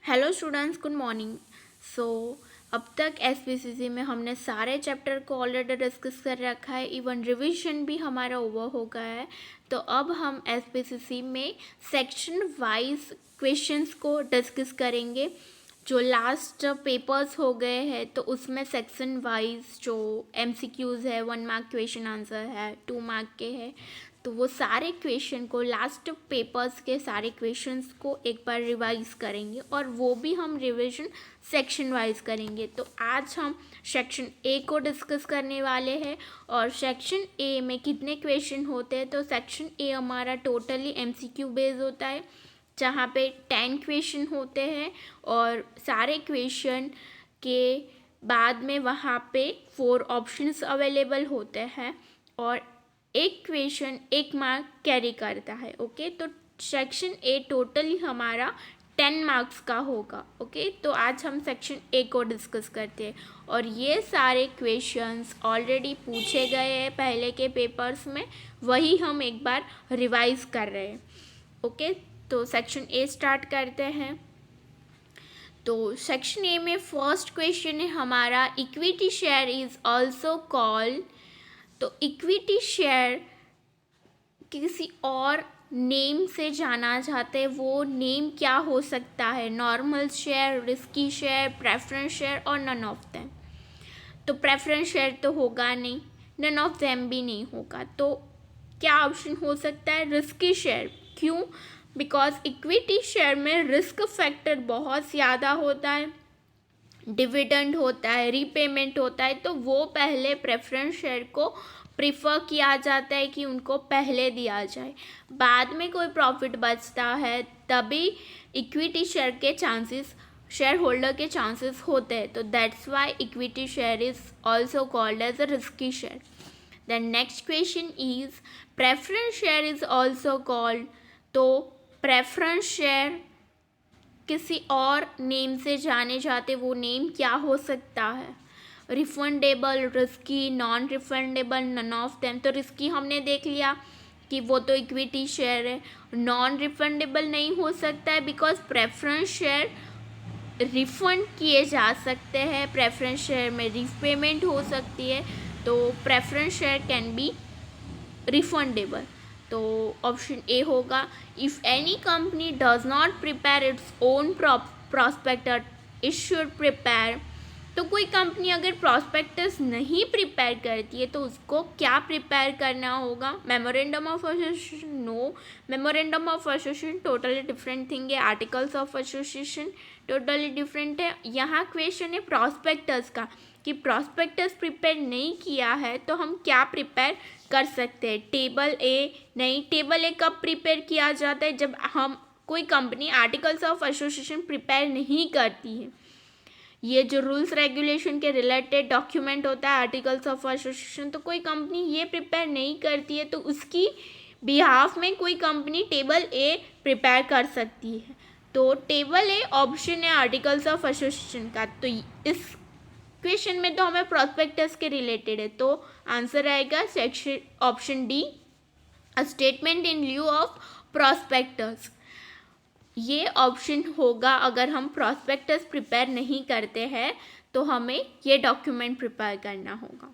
Hello students, good morning. So अब तक SPCC में हमने सारे चैप्टर को ऑलरेडी डिस्कस कर रखा है, इवन रिवीजन भी हमारा ओवर हो गया है। तो अब हम एसपीसीसी में सेक्शन वाइज क्वेश्चंस को डिस्कस करेंगे। जो लास्ट पेपर्स हो गए हैं तो उसमें सेक्शन वाइज जो एमसीक्यूज़ है, 1 मार्क क्वेश्चन आंसर है, 2 मार्क के है, तो वो सारे क्वेश्चन को लास्ट पेपर्स के सारे क्वेश्चंस को एक बार रिवाइज करेंगे और वो भी हम रिवीजन सेक्शन वाइज करेंगे। तो आज हम सेक्शन ए को डिस्कस करने वाले हैं। और सेक्शन ए में कितने क्वेश्चन होते हैं, तो सेक्शन ए हमारा टोटली एमसीक्यू बेस होता है, जहाँ पे 10 क्वेश्चन होते हैं और सारे क्वेश्चन के बाद में वहाँ पे 4 ऑप्शंस अवेलेबल होते हैं और एक क्वेश्चन 1 मार्क कैरी करता है। ओके, तो सेक्शन ए टोटली हमारा 10 मार्क्स का होगा। ओके, तो आज हम सेक्शन ए को डिस्कस करते हैं और ये सारे क्वेश्चंस ऑलरेडी पूछे गए हैं पहले के पेपर्स में, वही हम एक बार रिवाइज कर रहे हैं। ओके, तो सेक्शन ए स्टार्ट करते हैं। तो सेक्शन ए में फर्स्ट क्वेश्चन है हमारा, equity share is also called. तो इक्विटी शेयर किसी और नेम से जाना जाता है, वो नेम क्या हो सकता है? Normal share, risky share, preference share और नन ऑफ देम। तो प्रेफरेंस शेयर तो होगा नहीं, नन ऑफ देम भी नहीं होगा, तो क्या ऑप्शन हो सकता है? Risky share. क्यों? बिकॉज इक्विटी शेयर में रिस्क फैक्टर बहुत ज़्यादा होता है, डिविडेंड होता है, रीपेमेंट होता है, तो वो पहले प्रेफरेंस शेयर को प्रिफर किया जाता है कि उनको पहले दिया जाए। बाद में कोई प्रॉफिट बचता है तभी इक्विटी शेयर के चांसेस, शेयर होल्डर के चांसेस होते हैं। तो that's why equity share is also called as a risky share. Then next question is, preference share is also called. तो प्रेफरेंस शेयर किसी और नेम से जाने जाते, वो नेम क्या हो सकता है? Refundable, risky, non refundable, none of them. तो रिस्की हमने देख लिया कि वो तो इक्विटी शेयर है। नॉन रिफंडेबल नहीं हो सकता है बिकॉज प्रेफरेंस शेयर रिफंड किए जा सकते हैं, प्रेफरेंस शेयर में रीपेमेंट हो सकती है, तो preference share can be refundable. तो ऑप्शन ए होगा। If any company does not prepare its own prospectus, it should prepare. तो कोई कंपनी अगर प्रॉस्पेक्टस नहीं प्रिपेयर करती है तो उसको क्या प्रिपेयर करना होगा? Memorandum of association? No, memorandum of association totally different thing है, articles of association totally different है। यहाँ क्वेश्चन है प्रॉस्पेक्टस का कि प्रॉस्पेक्टस प्रिपेयर नहीं किया है तो हम क्या प्रिपेयर कर सकते हैं? टेबल ए? नहीं, टेबल ए कब प्रिपेयर किया जाता है? जब हम कोई company articles of association prepare नहीं करती है। ये जो रूल्स रेगुलेशन के रिलेटेड डॉक्यूमेंट होता है आर्टिकल्स ऑफ एसोसिएशन, तो कोई कंपनी ये प्रिपेयर नहीं करती है तो उसकी बिहाफ में कोई कंपनी टेबल ए प्रिपेयर कर सकती है। तो टेबल ए ऑप्शन है आर्टिकल्स ऑफ एसोसिएशन का। तो इस क्वेश्चन में तो हमें प्रॉस्पेक्टस के रिलेटेड है, तो आंसर आएगा section option D, a statement in lieu of prospectus. ये ऑप्शन होगा अगर हम प्रॉस्पेक्टस प्रिपेयर नहीं करते हैं तो हमें ये डॉक्यूमेंट प्रिपेयर करना होगा।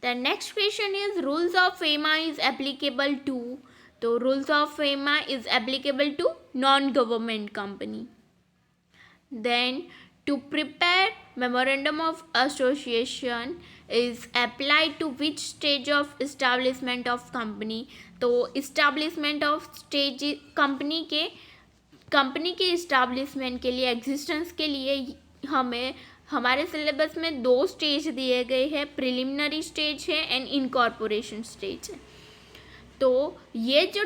The next question is, rules of FEMA is applicable to. तो rules of FEMA is applicable to non government company. Then to prepare memorandum of association is applied to which stage of establishment of company। तो establishment of stage company के establishment के लिए, existence के लिए हमें हमारे syllabus में 2 stage दिए गए हैं, प्रिलिमिनरी स्टेज है एंड इनकॉर्पोरेशन स्टेज है। तो ये जो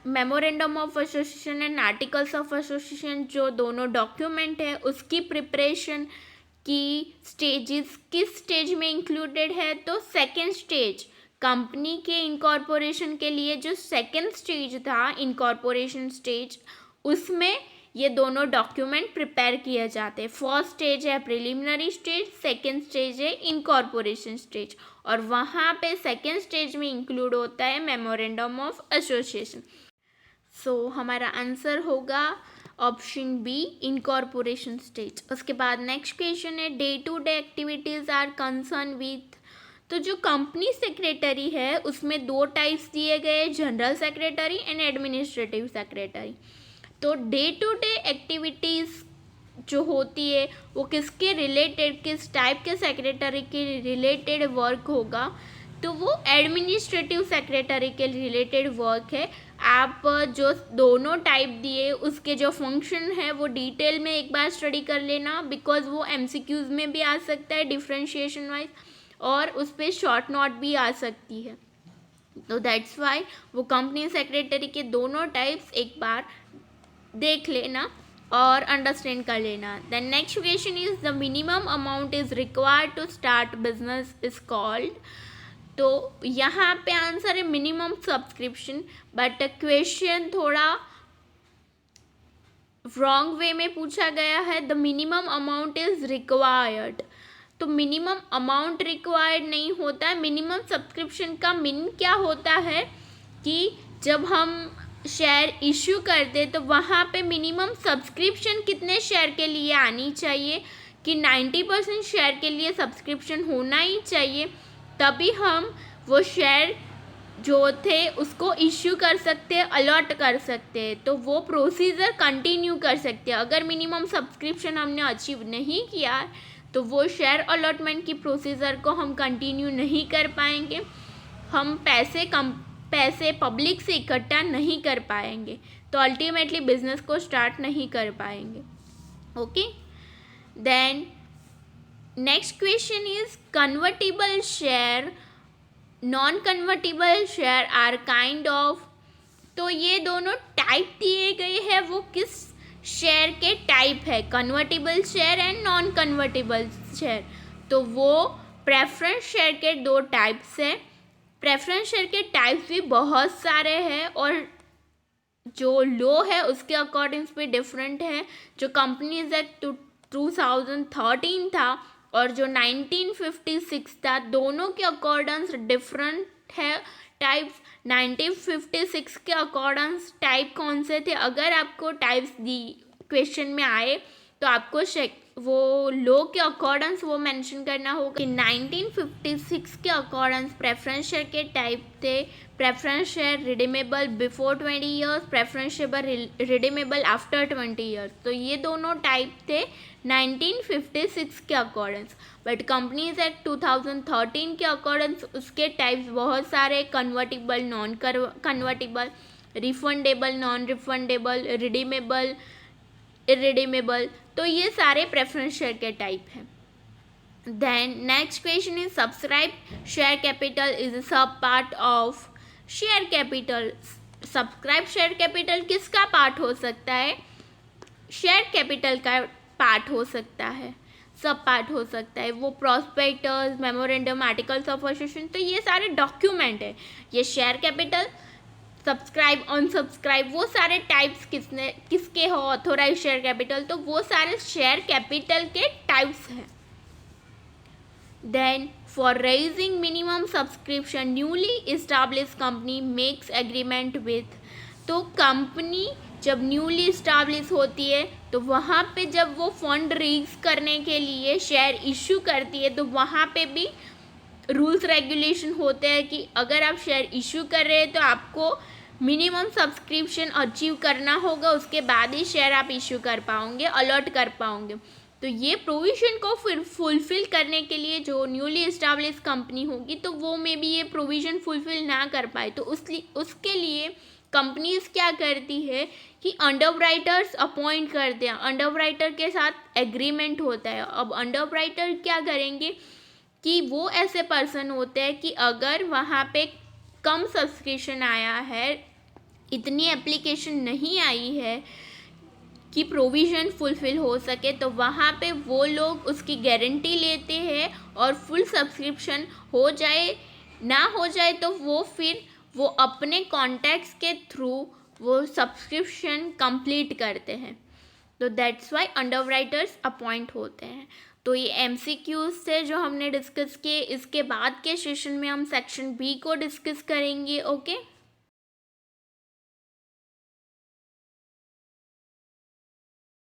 memorandum of association and articles of association जो दोनों डॉक्यूमेंट है, उसकी प्रिपरेशन की स्टेजेस किस स्टेज में इंक्लूडेड है? तो सेकेंड स्टेज, कंपनी के इनकॉर्पोरेशन के लिए जो सेकेंड स्टेज था, इनकॉर्पोरेशन स्टेज, उसमें ये दोनों डॉक्यूमेंट प्रिपेयर किए जाते हैं। फर्स्ट स्टेज है प्रिलिमिनरी स्टेज, सेकेंड स्टेज है इनकॉर्पोरेशन स्टेज, और वहाँ पे सेकेंड स्टेज में इंक्लूड होता है मेमोरेंडम ऑफ एसोसिएशन। सो हमारा आंसर होगा ऑप्शन बी इनकॉर्पोरेशन स्टेज। उसके बाद नेक्स्ट क्वेश्चन है day to day activities are concern with. तो जो कंपनी सेक्रेटरी है उसमें दो टाइप्स दिए गए, general secretary and administrative secretary. तो डे टू डे एक्टिविटीज़ जो होती है वो किसके रिलेटेड, किस टाइप के सेक्रेटरी के रिलेटेड वर्क होगा, तो वो एडमिनिस्ट्रेटिव सेक्रेटरी के रिलेटेड वर्क है। आप जो दोनों टाइप दिए उसके जो फंक्शन है वो डिटेल में एक बार स्टडी कर लेना, बिकॉज वो एमसीक्यूज में भी आ सकता है डिफ्रेंशिएशन वाइज, और उस पर शॉर्ट नोट भी आ सकती है। तो दैट्स वाई वो कंपनी सेक्रेटरी के दोनों टाइप्स एक बार देख लेना और अंडरस्टैंड कर लेना। Then next question is the minimum amount is required to start business is called. तो यहाँ पे आंसर है मिनिमम सब्सक्रिप्शन, बट क्वेश्चन थोड़ा रॉन्ग वे में पूछा गया है। The minimum amount is required, तो मिनिमम अमाउंट रिक्वायर्ड नहीं होता है। मिनिमम सब्सक्रिप्शन का मीनिंग क्या होता है कि जब हम शेयर इश्यू करते तो वहाँ पे मिनिमम सब्सक्रिप्शन कितने शेयर के लिए आनी चाहिए कि 90% शेयर के लिए सब्सक्रिप्शन होना ही चाहिए, तभी हम वो शेयर जो थे उसको इश्यू कर सकते हैं, अलॉट कर सकते हैं, तो वो प्रोसीजर कंटिन्यू कर सकते हैं। अगर मिनिमम सब्सक्रिप्शन हमने अचीव नहीं किया तो वो शेयर अलॉटमेंट की प्रोसीजर को हम कंटिन्यू नहीं कर पाएंगे, हम पैसे पब्लिक से इकट्ठा नहीं कर पाएंगे, तो अल्टीमेटली बिजनेस को स्टार्ट नहीं कर पाएंगे। Okay, then next question is convertible share, non convertible share are kind of. तो ये दोनों टाइप दिए गए हैं, वो किस शेयर के टाइप है, convertible share and non convertible share. तो वो प्रेफरेंस शेयर के दो टाइप्स है। प्रेफरेंस शेयर के टाइप्स भी बहुत सारे हैं और जो लो है उसके अकॉर्डिंग भी डिफरेंट है। जो कंपनीज एक्ट 2013 था और जो 1956 था, दोनों के अकॉर्डिंग डिफरेंट है टाइप्स। 1956 के अकॉर्डिंग टाइप कौन से थे, अगर आपको टाइप्स दी क्वेश्चन में आए तो आपको वो लो के अकॉर्डिंग वो मेंशन करना होगा कि 1956 के अकॉर्डिंग प्रेफरेंस शेयर के टाइप थे preference share redeemable before 20 years, preference share redeemable after 20 years. तो ये दोनों टाइप थे 1956 के अकॉर्डिंग। बट कंपनीज एक्ट 2013 के अकॉर्डिंग उसके टाइप्स बहुत सारे, convertible, non convertible, refundable, non refundable, redeemable, irredeemable, तो ये सारे प्रेफरेंस शेयर के टाइप हैं। Then next question is subscribe share capital is a sub part of share capital. Subscribe share capital किसका पार्ट हो सकता है, शेयर कैपिटल का पार्ट हो सकता है, सब पार्ट हो सकता है। वो prospectus, memorandum, articles of association, तो ये सारे डॉक्यूमेंट है। ये शेयर कैपिटल, सब्सक्राइब, अनसब्सक्राइब, वो सारे टाइप्स किसके हो, ऑथोराइज शेयर कैपिटल, तो वो सारे शेयर कैपिटल के टाइप्स हैं। Then for raising minimum subscription newly establish company makes agreement with. तो कंपनी जब न्यूली इस्टाब्लिश होती है तो वहाँ पे जब वो फंड रेज करने के लिए शेयर इशू करती है तो वहाँ पे भी रूल्स रेगुलेशन होते हैं कि अगर आप शेयर इशू कर रहे हैं तो आपको मिनिमम सब्सक्रिप्शन अचीव करना होगा, उसके बाद ही शेयर आप इशू कर पाओगे, अलॉट कर पाओगे। तो ये प्रोविज़न को फिर फुलफ़िल करने के लिए जो न्यूली इस्टाब्लिश कंपनी होगी तो वो में भी ये प्रोविज़न फुलफ़िल ना कर पाए तो उसके लिए कंपनीज क्या करती है कि अंडरराइटर्स अपॉइंट करते हैं, अंडरराइटर के साथ एग्रीमेंट होता है। अब अंडरराइटर क्या करेंगे कि वो ऐसे पर्सन होते हैं कि अगर वहाँ पे कम सब्सक्रिप्शन आया है, इतनी एप्लीकेशन नहीं आई है कि प्रोविज़न फुलफ़िल हो सके, तो वहाँ पे वो लोग उसकी गारंटी लेते हैं और फुल सब्सक्रिप्शन हो जाए ना हो जाए तो वो अपने कॉन्टैक्ट्स के थ्रू वो सब्सक्रिप्शन कंप्लीट करते हैं। तो दैट्स वाई अंडरराइटर्स अपॉइंट होते हैं। तो ये एमसीक्यूज थे जो हमने डिस्कस किए। इसके बाद के सेशन में हम सेक्शन बी को डिस्कस करेंगे। ओके।